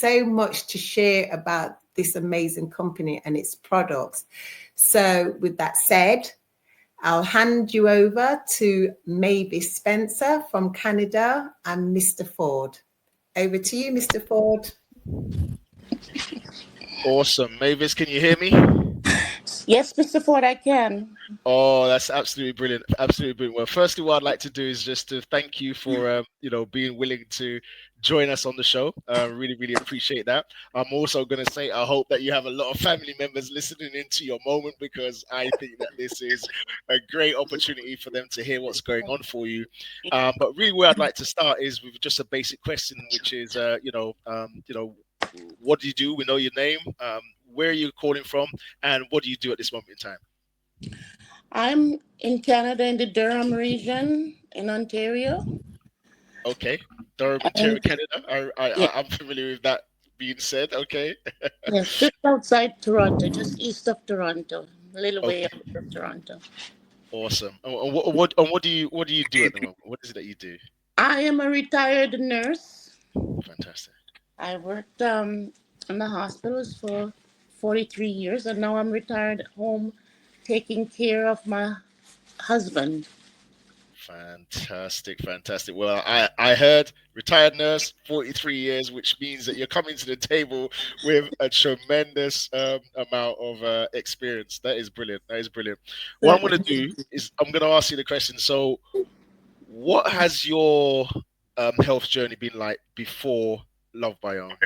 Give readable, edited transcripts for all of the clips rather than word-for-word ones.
so much to share about this amazing company and its products. So with that said, I'll hand you over to Mavis Spencer from Canada and Mr. Ford. Over to you, Mr. Ford. Awesome. Mavis, can you hear me? Yes, Mr. Ford, I can. Oh, that's absolutely brilliant. Absolutely brilliant. Well, firstly, what I'd like to do is just to thank you for, being willing to join us on the show. Really, really appreciate that. I'm also going to say, I hope that you have a lot of family members listening into your moment, because I think that this is a great opportunity for them to hear what's going on for you. But really, where I'd like to start is with just a basic question, which is, what do you do? We know your name. Where are you calling from? And what do you do at this moment in time? I'm in Canada, in the Durham region, in Ontario. Okay, Durham, Ontario, Canada. I'm familiar with that being said. Okay. Yes, just outside Toronto, just east of Toronto, a little way Okay. out of Toronto. Awesome. And what do you do at the moment? What is it that you do? I am a retired nurse. Fantastic. I worked in the hospitals for 43 years, and now I'm retired at home, taking care of my husband. Fantastic. Well, I heard retired nurse, 43 years, which means that you're coming to the table with a tremendous amount of experience. That is brilliant. What I'm going to do is I'm going to ask you the question. So, what has your health journey been like before Lovebiome?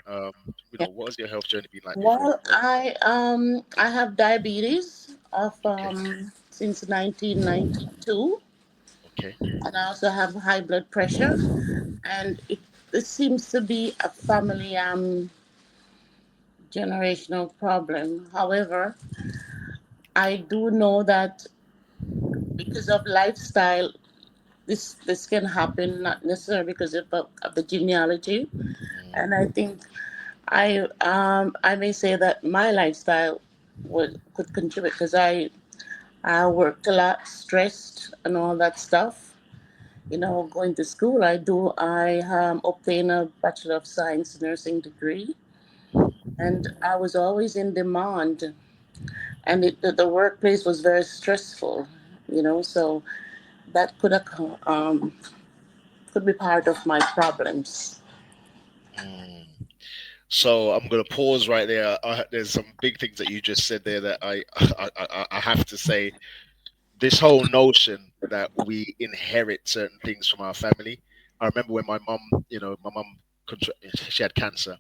What has your health journey been like before? Well, I have diabetes of since 1992. Okay. And I also have high blood pressure, and it seems to be a family generational problem. However, I do know that because of lifestyle, this can happen, not necessarily because of the genealogy. And I think I may say that my lifestyle could contribute, because I worked a lot, stressed, and all that stuff. Going to school, I obtained a Bachelor of Science nursing degree, and I was always in demand, and the workplace was very stressful, so that could be part of my problems. Mm. So I'm going to pause right there. There's some big things that you just said there that I have to say. This whole notion that we inherit certain things from our family. I remember when my mum, she had cancer,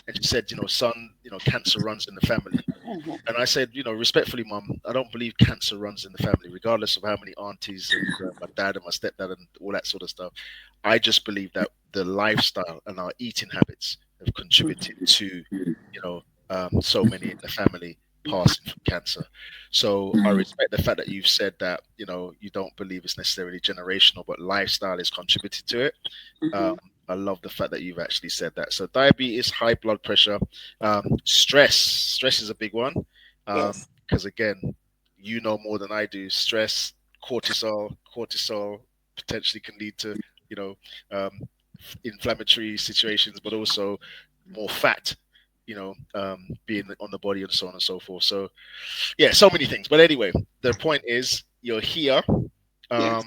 and she said, son, cancer runs in the family. Mhm. And I said, respectfully, mum, I don't believe cancer runs in the family, regardless of how many aunties and my dad and my stepdad and all that sort of stuff. I just believe that the lifestyle and our eating habits have contributed to, so many in the family passing from cancer. So I respect the fact that you've said that, you don't believe it's necessarily generational, but lifestyle is contributed to it. I love the fact that you've actually said that. So diabetes, high blood pressure, stress is a big one. Yes. Because again, more than I do, stress, cortisol potentially can lead to, um, inflammatory situations, but also more fat, being on the body and so on and so forth. So yeah, so many things. But anyway, the point is you're here. Yes.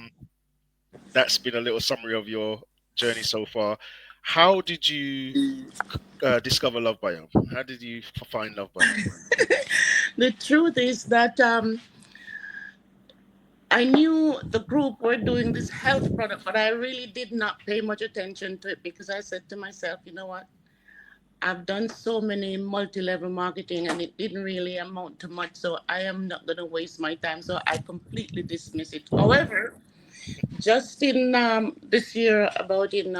That's been a little summary of your journey so far. How did you discover Lovebiome? How did you find Lovebiome? The truth is that I knew the group were doing this health product, but I really did not pay much attention to it, because I said to myself, you know what? I've done so many multi-level marketing, and it didn't really amount to much, so I am not going to waste my time. So I completely dismiss it. However, just in this year, about in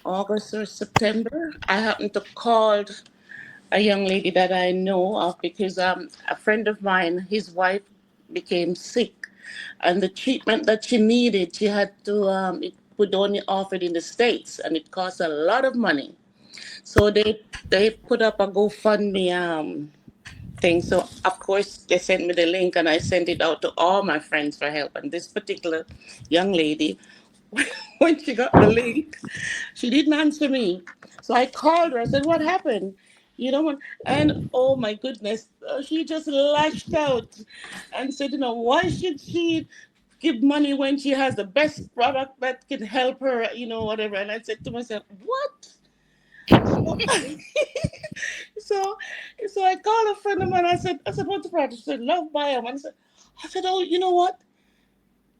August or September, I happened to call a young lady that I know of, because a friend of mine, his wife became sick, and the treatment that she needed, she had to it would only offered in the States, and it cost a lot of money. So they put up a GoFundMe thing. So of course they sent me the link, and I sent it out to all my friends for help. And this particular young lady when she got the link, she didn't answer me. So I called her. I said, "What happened?" You know, and oh my goodness, she just lashed out and said, why should she give money when she has the best product that can help her, whatever. And I said to myself, what? So, so, so I called a friend of mine. I said, what's the product? She said, Lovebiome. I said, oh, you know what?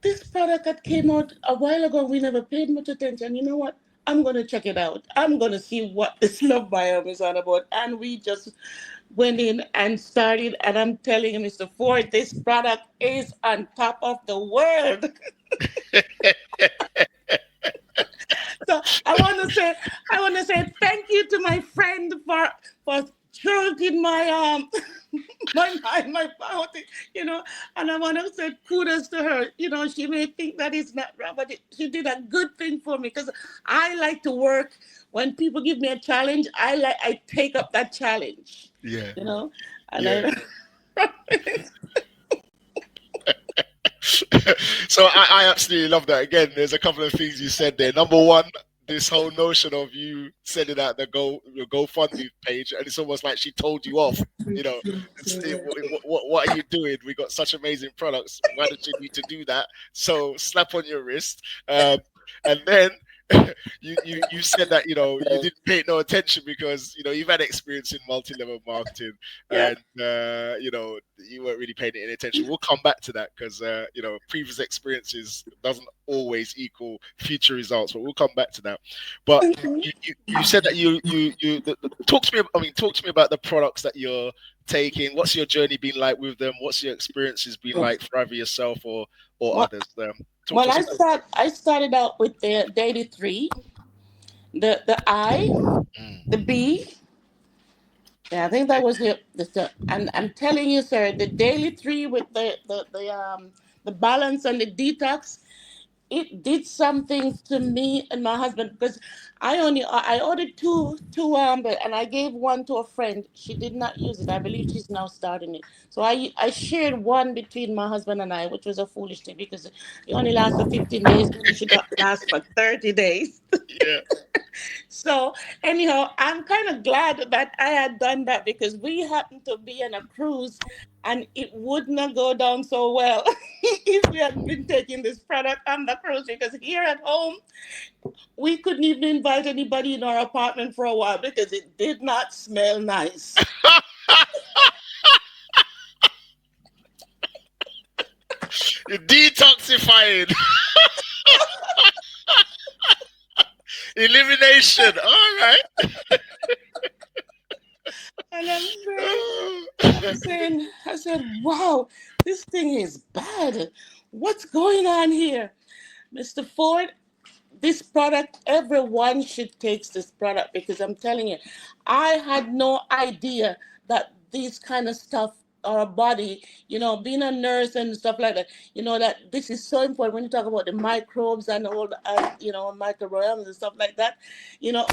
This product that came out a while ago, we never paid much attention. You know what? I'm going to check it out. I'm going to see what this Lovebiome is all about. And we just went in and started. And I'm telling you, Mr. Ford, this product is on top of the world. So I want to say thank you to my friend for stroking my my bounty, and I want to say kudos to her. She may think that it's not right, but she did a good thing for me because I like to work when people give me a challenge. I take up that challenge, Yeah. and Yeah. I. So I absolutely love that. Again, there's a couple of things you said there. Number one, this whole notion of you sending out your GoFundMe page, and it's almost like she told you off. What are you doing? We got such amazing products. Why don't you need to do that? So slap on your wrist, and then you said that you didn't pay no attention because you've had experience in multi-level marketing, Yeah. and you weren't really paying any attention. We'll come back to that because previous experiences doesn't always equal future results, but we'll come back to that. But you said that talk to me. I mean, talk to me about the products that you're taking. What's your journey been like with them? What's your experiences been like for either yourself or Well, others? Talk well, to us about I started out with the daily three, the I, the B. Yeah, I think that was and I'm telling you, sir, the daily three with the balance and the detox, it did something to me and my husband because I ordered two but and I gave one to a friend. She did not use it. I believe she's now starting it. So I shared one between my husband and I, which was a foolish thing because it only lasts for 15 days, but it should last for 30 days. yeah. So anyhow, I'm kind of glad that I had done that because we happened to be on a cruise and it would not go down so well if we had been taking this product on the cruise because here at home we couldn't even invite anybody in our apartment for a while because it did not smell nice. You're detoxifying. Elimination. All right. And I said, wow, this thing is bad. What's going on here? Mr. Ford, this product, everyone should take this product because I'm telling you, I had no idea that these kind of stuff our body, being a nurse and stuff like that, that this is so important when you talk about the microbes and all the, microbiomes and stuff like that.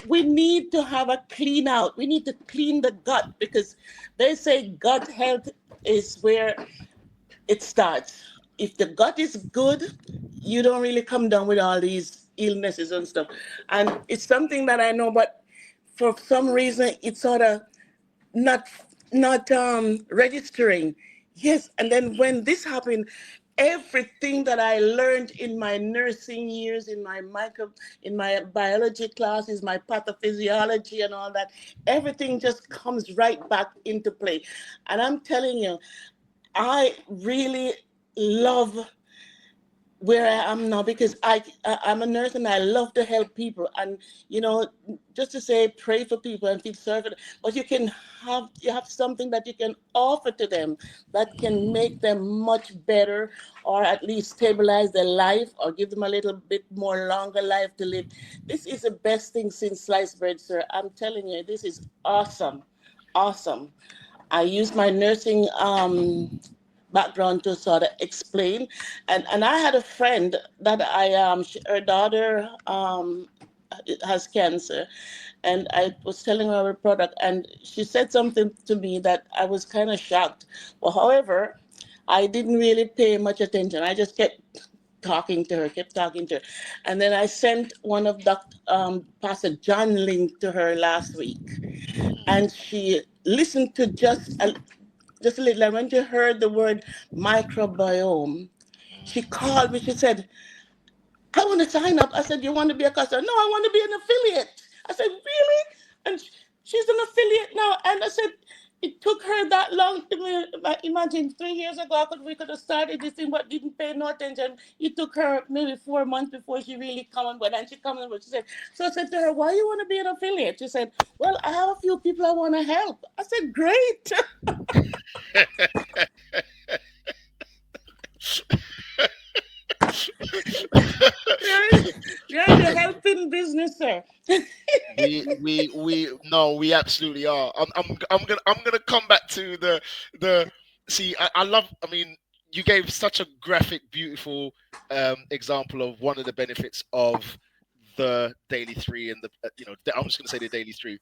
We need to have a clean out. We need to clean the gut because they say gut health is where it starts. If the gut is good, you don't really come down with all these illnesses and stuff. And it's something that I know, but for some reason, it's sort of not registering. Yes, and then when this happened, everything that I learned in my nursing years, in my biology classes, my pathophysiology and all that, everything just comes right back into play. And I'm telling you, I really love where I am now because I'm a nurse and I love to help people and just to say pray for people and feel sorry for them, but you have something that you can offer to them that can make them much better or at least stabilize their life or give them a little bit more longer life to live. This is the best thing since sliced bread, sir. I'm telling you, this is awesome. I use my nursing background to sort of explain. And I had a friend that her daughter has cancer, and I was telling her a product, and she said something to me that I was kind of shocked. Well, however, I didn't really pay much attention. I just kept talking to her, kept talking to her. And then I sent one of Pastor John link to her last week. And she listened to just a little. And when she heard the word microbiome, she called me. She said, I want to sign up. I said, you want to be a customer? No, I want to be an affiliate. I said, really? And she's an affiliate now. And I said, it took her that long to imagine 3 years ago we could have started this thing but didn't pay no attention. It took her maybe 4 months before she really come on board. And she come on board. She said, so I said to her, why you want to be an affiliate? She said, well, I have a few people I want to help. I said, great. You're in the helping business, sir. We absolutely are. I'm gonna come back to the see. I love. I mean, you gave such a graphic, beautiful example of one of the benefits of the daily three and the I'm just gonna say the daily three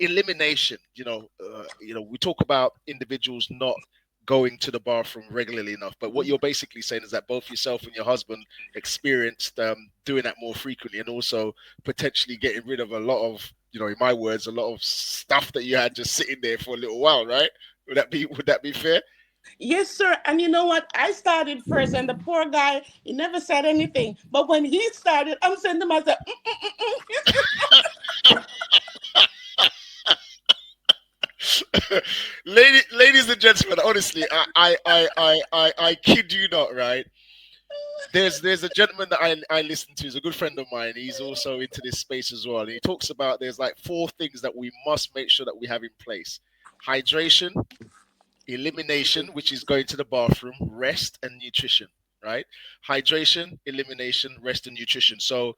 elimination. We talk about individuals not going to the bathroom regularly enough, but what you're basically saying is that both yourself and your husband experienced doing that more frequently, and also potentially getting rid of a lot of, in my words, a lot of stuff that you had just sitting there for a little while, right? Would that be fair? Yes, sir. And you know what? I started first, and the poor guy, he never said anything. But when he started, I'm saying to myself, Ladies and gentlemen, honestly, I kid you not, right? There's a gentleman that I listen to. He's a good friend of mine. He's also into this space as well. And he talks about there's like 4 things that we must make sure that we have in place: hydration, elimination, which is going to the bathroom, rest, and nutrition. Right? Hydration, elimination, rest, and nutrition. So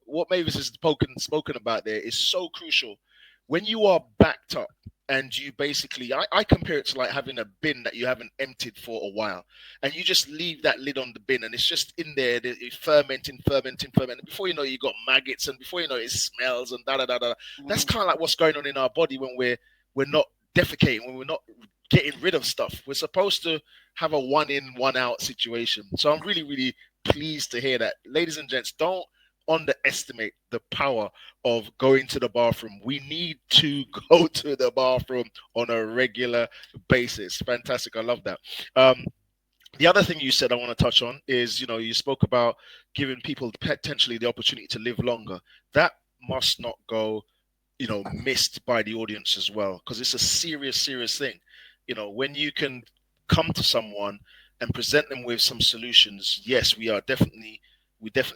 what Mavis has spoken about there is so crucial. When you are backed up, and you basically, I compare it to like having a bin that you haven't emptied for a while, and you just leave that lid on the bin, and it's just in there, it's fermenting. Before you know, you got maggots, and before you know, it smells and da da da da. That's kind of like what's going on in our body when we're not defecating, when we're not getting rid of stuff. We're supposed to have a 1 in, 1 out situation. So I'm really, really pleased to hear that. Ladies and gents, don't underestimate the power of going to the bathroom. We need to go to the bathroom on a regular basis. Fantastic. I love that. The other thing you said I want to touch on is, you spoke about giving people potentially the opportunity to live longer. That must not go, missed by the audience as well, because it's a serious thing. When you can come to someone and present them with some solutions, yes, we definitely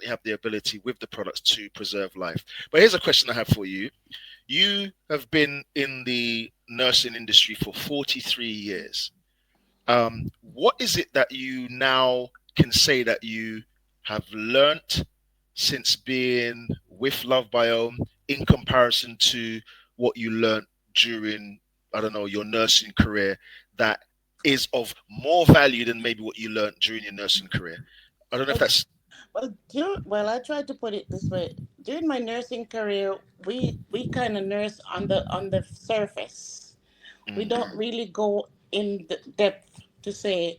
have the ability with the products to preserve life. But here's a question I have for you. You have been in the nursing industry for 43 years. What is it that you now can say that you have learnt since being with Lovebiome in comparison to what you learnt during, I don't know, your nursing career, that is of more value than maybe what you learnt during your nursing career? I don't know if that's... Well, I try to put it this way. During my nursing career, we kind of nurse on the surface. We don't really go in the depth to say,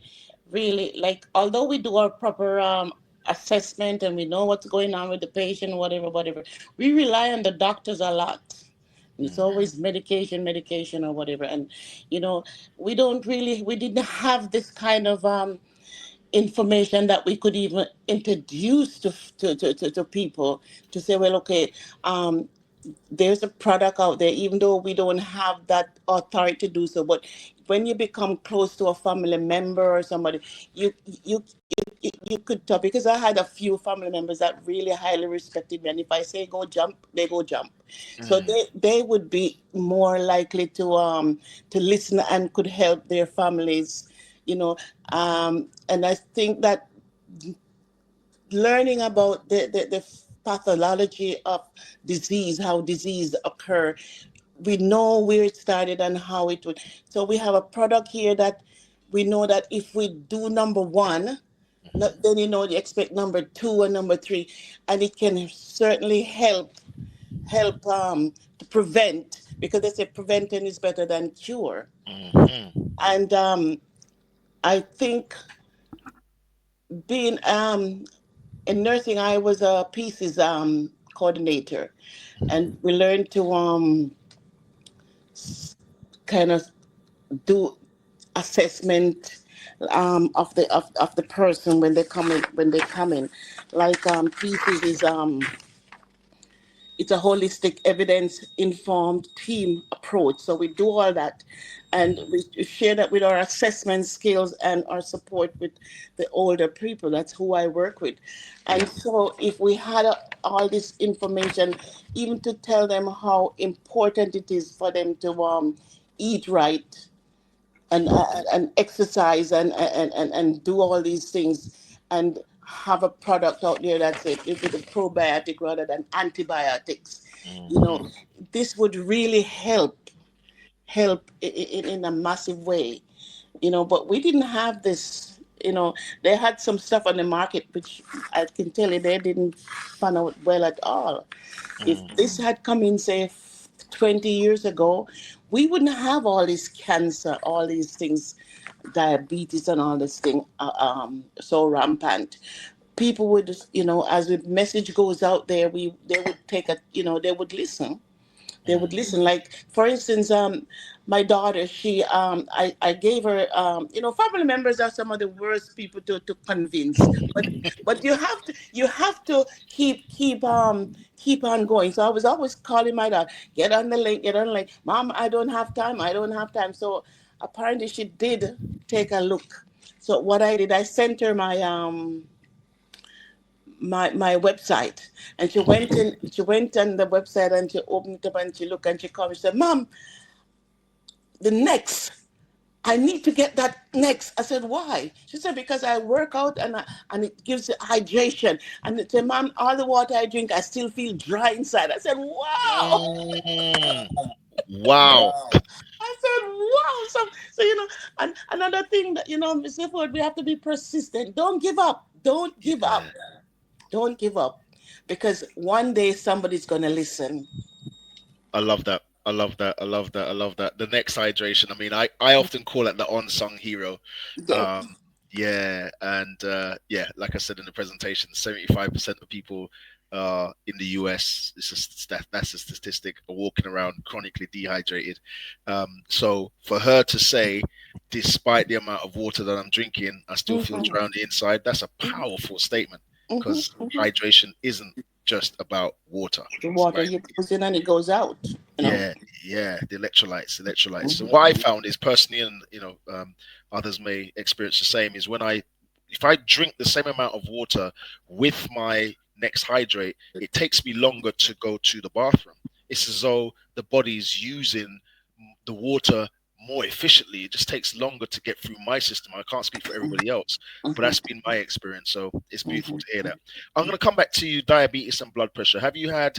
really, like, although we do our proper assessment and we know what's going on with the patient, whatever, we rely on the doctors a lot. It's always medication or whatever. And, we didn't have this kind of information that we could even introduce to people to say, well, okay, there's a product out there, even though we don't have that authority to do so. But when you become close to a family member or somebody, you you could talk, because I had a few family members that really highly respected me, and if I say go jump, they go jump. So they would be more likely to listen and could help their families, and I think that learning about the pathology of disease, how disease occur, we know where it started and how it would. So we have a product here that we know that if we do number 1, then you expect number 2 and number 3, and it can certainly help to prevent, because they say prevention is better than cure. And I think being in nursing, I was a pieces coordinator, and we learned to kind of do assessment of the person when they come in, like pieces is it's a holistic evidence informed team approach. So we do all that, and we share that with our assessment skills and our support with the older people. That's who I work with. Yeah. And so if we had all this information, even to tell them how important it is for them to eat right, and exercise, and do all these things, and have a product out there that's with a probiotic rather than antibiotics, you know, Mhm. this would really help in a massive way, but we didn't have this. They had some stuff on the market which I can tell you they didn't pan out well at all. If Mm. this had come in, say, 20 years ago, we wouldn't have all this cancer, all these things, diabetes, and all this thing so rampant. People would, as the message goes out there, they would take a, they would listen. They would Mm. listen. Like, for instance, my daughter, she, I gave her, family members are some of the worst people to convince, but you have to keep on going. So I was always calling my daughter, get on the link. Mom, I don't have time. I don't have time. So apparently she did take a look. So what I did, I sent her my website, and she went on the website, and she opened it up, and she looked, and she called me. She said, Mom, the next, I need to get that next. I said, why? She said, because I work out, and it gives it hydration. And it said, Mom, all the water I drink, I still feel dry inside. I said, wow. Mm. Wow. I said, wow. So and another thing that, Mr. Ford, we have to be persistent. Don't give up. Don't give Yeah. up. Don't give up. Because one day somebody's going to listen. I love that. I love that. I love that. I love that. The next hydration. I mean, I often call it the unsung hero. Yeah. Um, yeah, and yeah, like I said in the presentation, 75% of people in the US, that's a statistic, are walking around chronically dehydrated. So for her to say, despite the amount of water that I'm drinking, I still feel Mm-hmm. drowned inside, that's a powerful statement, Mm-hmm. because Mm-hmm. hydration isn't just about water, The water, right? it goes in and it goes out. Yeah, yeah, the electrolytes. So what I Mm-hmm. found is personally, and others may experience the same, is if I drink the same amount of water with my next hydrate, it takes me longer to go to the bathroom. It's as though the body's using the water more efficiently. It just takes longer to get through my system. I can't speak for everybody else, but that's been my experience. So it's beautiful Mm-hmm. to hear that. I'm going to come back to you, diabetes and blood pressure. Have you had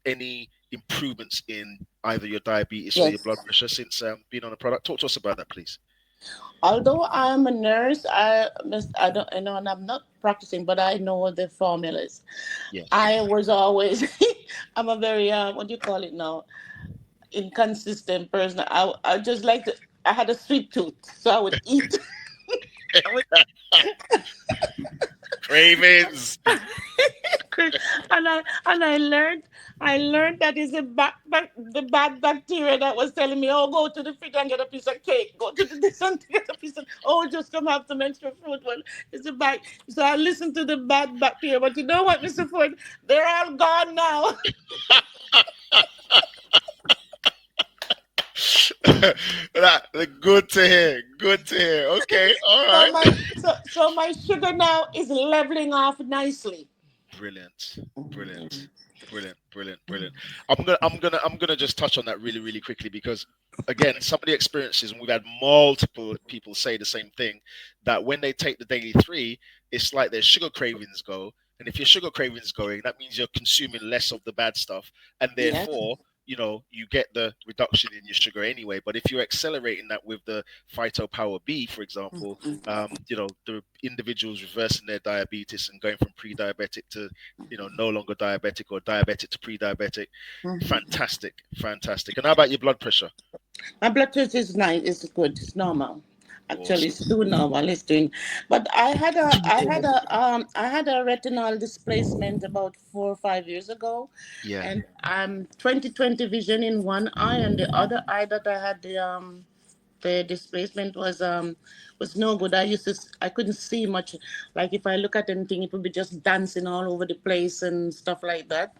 any improvements in either your diabetes or your blood Yes. pressure since being on the product? Talk to us about that, please. Although I'm a nurse, I don't, and I'm not practicing, but I know the formulas. Yes. I was always, I'm a very, what do you call it now? Inconsistent person. I just like to, I had a sweet tooth, so I would eat. I would Cravings. and I learned that is the bad bacteria that was telling me, oh, go to the fridge and get a piece of cake, go to the this and get a piece of, oh, just come have some extra fruit. Well, it's a bad. So I listened to the bad bacteria, but you know what, Mr. Ford, they're all gone now. Good to hear. Good to hear. Okay. All So right. my sugar now is leveling off nicely. Brilliant, brilliant, brilliant, brilliant, brilliant. I'm gonna just touch on that really, really quickly because again, some of the experiences, and we've had multiple people say the same thing, that when they take the daily three, it's like their sugar cravings go. And if your sugar cravings going, that means you're consuming less of the bad stuff, and Yes. therefore, you get the reduction in your sugar anyway. But if you're accelerating that with the Phyto Power B, for example, the individuals reversing their diabetes and going from pre-diabetic to, no longer diabetic, or diabetic to pre-diabetic. Mhm. Fantastic, fantastic. And how about your blood pressure? My blood test is nice. It's good. It's normal. Actually, it's Awesome. too normal. It's doing, but I had a retinal displacement about 4 or 5 years ago, Yeah. and I'm 20/20 vision in one eye, and the other eye that I had the displacement was no good. I couldn't see much. Like if I look at anything, it would be just dancing all over the place and stuff like that.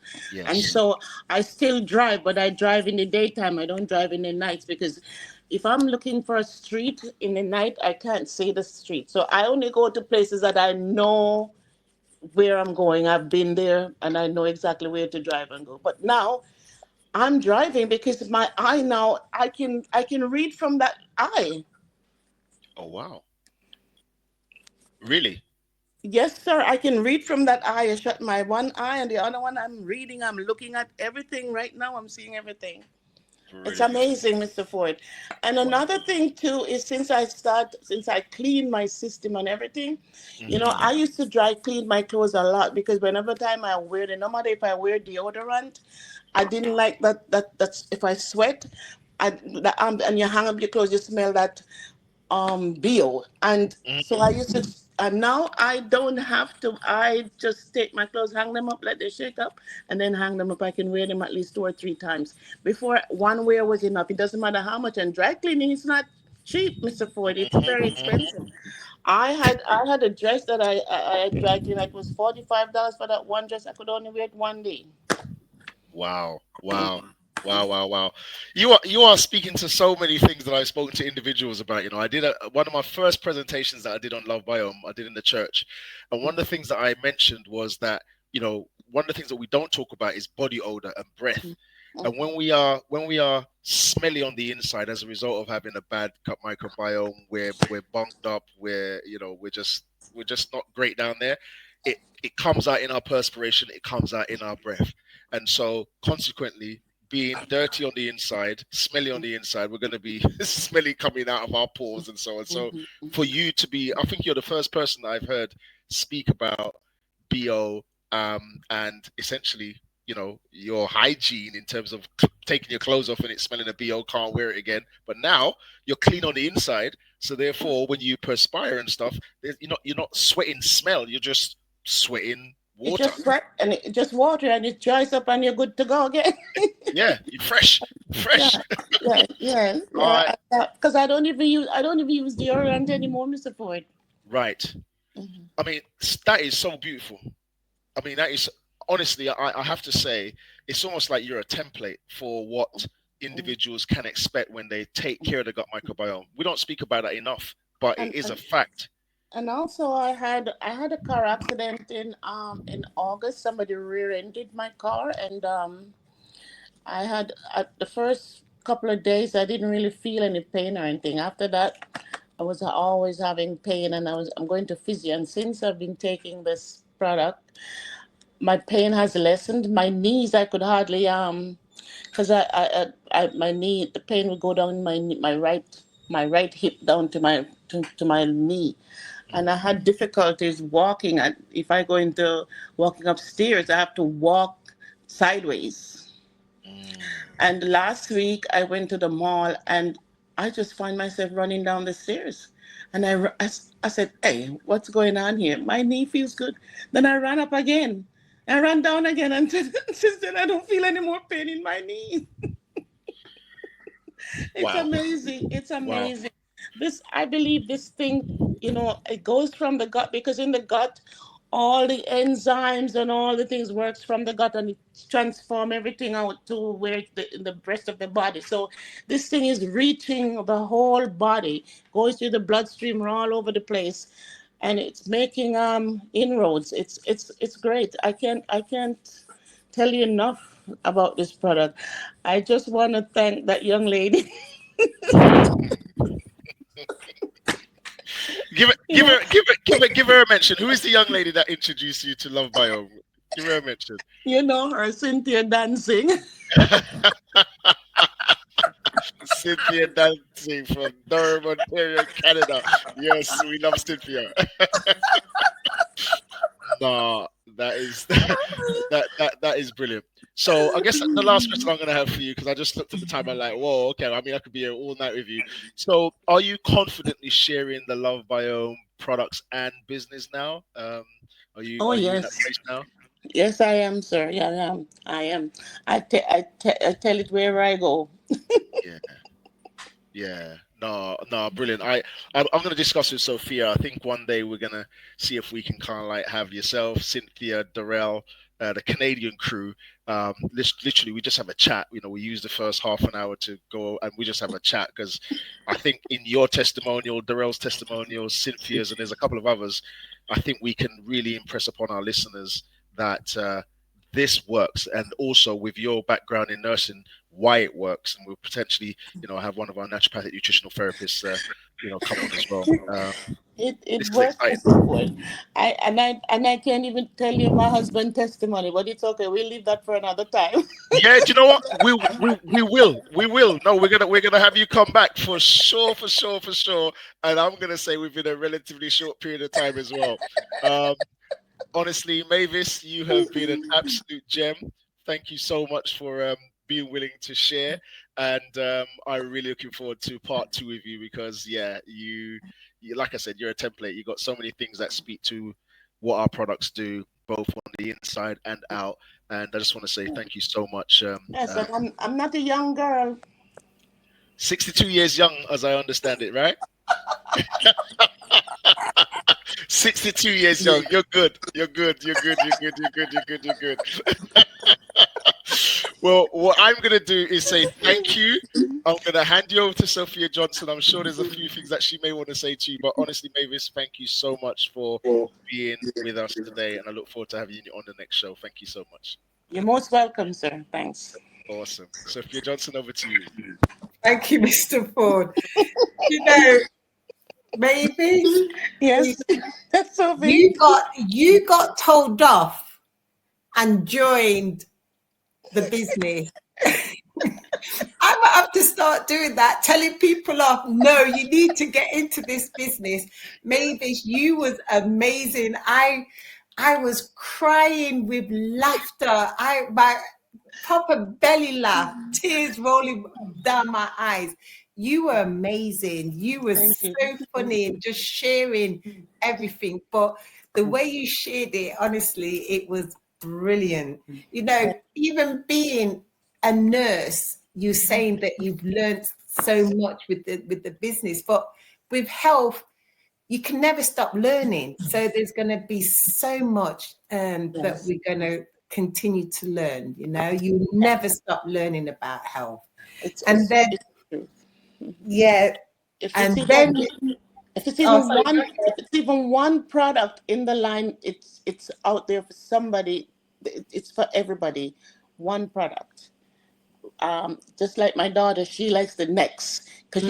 And Yes. so I still drive, but I drive in the daytime. I don't drive in the nights because if I'm looking for a street in the night, I can't see the street. So I only go to places that I know where I'm going. I've been there and I know exactly where to drive and go. But now I'm driving because my eye now I can read from that eye. Oh wow. Really? Yes, sir. I can read from that eye. I shut my one eye and the other one I'm reading. I'm looking at everything right now. I'm seeing everything. It's Brilliant. amazing, Mr. Ford. And Wow. another thing too is since I clean my system and everything, Hmm. I used to dry clean my clothes a lot because whenever time I wear it, no matter if I wear deodorant, I didn't like that's if I sweat, and you hang up your clothes, you smell that bio. And so I used to, and now I don't have to. I just take my clothes, hang them up, let them shake up, and then hang them up. I can wear them at least 2 or 3 times. Before, one wear was enough. It doesn't matter how much. And dry cleaning is not cheap, Mr. Ford. It's very expensive. I had a dress that I had dry cleaned. It was $45 for that one dress. I could only wear it one day. Wow. Wow. Wow, wow, wow. You are speaking to so many things that I've spoken to individuals about. I did one of my first presentations that I did on Lovebiome, I did in the church. And one of the things that I mentioned was that, one of the things that we don't talk about is body odor and breath. And when we are smelly on the inside as a result of having a bad gut microbiome, we're bunged up, we're just not great down there. It comes out in our perspiration, it comes out in our breath. And so consequently, being dirty on the inside, smelly on the inside, we're going to be smelly coming out of our pores and so on. So for you to be, I think you're the first person that I've heard speak about BO, and essentially, your hygiene in terms of taking your clothes off and it smelling a BO, can't wear it again. But now you're clean on the inside. So therefore, when you perspire and stuff, you're not sweating smell. You're just sweating It's water. just sweat and it just water and it dries up and you're good to go again. Yeah, you're fresh, Yeah, fresh. yeah, yeah, All yeah. right, Because I don't even use deodorant anymore, Mr. Ford. right. Mhm. I mean, that is so beautiful. I mean, that is honestly, I have to say, it's almost like you're a template for what individuals can expect when they take care of the gut microbiome. We don't speak about that enough, but it And, is a and fact. and also I had a car accident in August. Somebody rear-ended my car, and I had the first couple of days I didn't really feel any pain or anything. After that, I was always having pain, and I'm going to physio. And since I've been taking this product, my pain has lessened. My knees, I could hardly because my knee, the pain would go down my right hip down to my knee, and I had difficulties walking. And if I go into walking upstairs, I have to walk sideways. Mm. And last week I went to the mall and I just find myself running down the stairs. And I said, "Hey, what's going on here? My knee feels good." Then I ran up again. I ran down again and since then I don't feel any more pain in my knee. It's Wow, amazing. It's wow. amazing. I believe this thing, it goes from the gut because in the gut, all the enzymes and all the things works from the gut and it transform everything out to where in the rest of the body. So this thing is reaching the whole body, goes through the bloodstream all over the place, and it's making inroads. It's great. I can't tell you enough about this product. I just want to thank that young lady. Give it, you give know, her, give it, give it, give her a mention. Who is the young lady that introduced you to Love Biome? Give her a mention. her Cynthia dancing. Cynthia dancing from Durham, Ontario, Canada. Yes, we love Cynthia. No, that is that is brilliant. So I guess the last question I'm going to have for you, because I just looked at the time and like, whoa, okay. I mean, I could be here all night with you. So are you confidently sharing the Lovebiome products and business now? Are you Oh, in that yes. place now? Yes, I am, sir. Yeah, I am. I am. I tell it wherever I go. Yeah. Yeah, no, brilliant. I'm going to discuss with Sophia. I think one day we're going to see if we can kind of like have yourself, Cynthia, Darrell, the Canadian crew. Literally, we just have a chat. You know, we use the first half an hour to go and we just have a chat because I think in your testimonial, Darrell's testimonial, Cynthia's, and there's a couple of others. I think we can really impress upon our listeners that this works, and also with your background in nursing, why it works, and we'll potentially, have one of our naturopathic nutritional therapists, come on as well. It This is works, exciting. Mr. Ford. I can't even tell you my husband's testimony, but it's okay. We'll leave that for another time. Yeah, do you know what? We will. No, we're gonna have you come back for sure, for sure, for sure. And I'm gonna say within a relatively short period of time as well. Honestly, Mavis, you have been an absolute gem. Thank you so much for being willing to share, and I'm really looking forward to part 2 with you because, yeah, you, like I said, you're a template. You got so many things that speak to what our products do, both on the inside and out. And I just want to say thank you so much. Yes, but I'm not a young girl. 62 years young, as I understand it, right? 62 years young. You're good. You're good. You're good. You're good. You're good. You're good. You're good. Well, what I'm going to do is say thank you. I'm going to hand you over to Sophia Johnson. I'm sure there's a few things that she may want to say to you, but honestly, Mavis, thank you so much for being with us today, and I look forward to having you on the next show. Thank you so much. You're most welcome, sir. Thanks. Awesome. Sophia Johnson, over to you. Thank you, Mr. Ford. You know, maybe Yes, that's so big. you got told off and joined the business. I might have to start doing that, telling people off. No, you need to get into this business. Mavis, you was amazing. I was crying with laughter. My proper belly laugh, tears rolling down my eyes. You were amazing. You were so funny and just sharing everything. But the way you shared it, honestly, it was brilliant. You know, even being a nurse, you're saying that you've learned so much with the business, but with health, you can never stop learning. So there's going to be so much that we're going to continue to learn. You know, you never stop learning about health. If it's even one product in the line, it's out there for somebody. It's for everybody. One product. Just like my daughter, she likes the Next because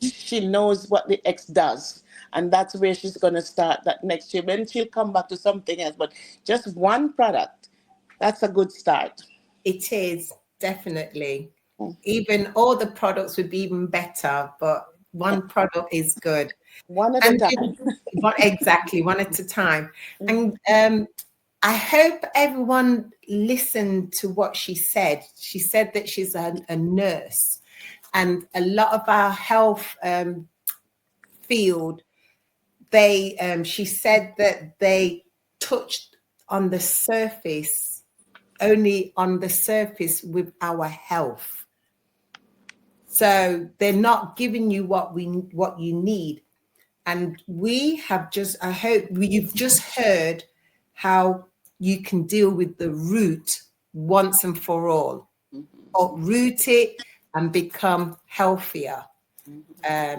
she knows what the X does, and that's where she's going to start that next year. Then she'll come back to something else, but just one product, that's a good start. It is, definitely. Even all the products would be even better, but one product is good. One at a time. Exactly, one at a time. And I hope everyone listened to what she said. She said that she's a nurse, and a lot of our health field, she said that they touched on the surface, only on the surface with our health. So they're not giving you what you need. And we have I hope you've just heard how you can deal with the root once and for all. Uproot it and become healthier.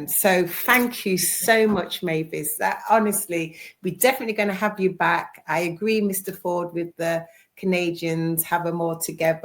So thank you so much, Mavis. That, honestly, we're definitely going to have you back. I agree, Mr. Ford, with the Canadians, have them all together.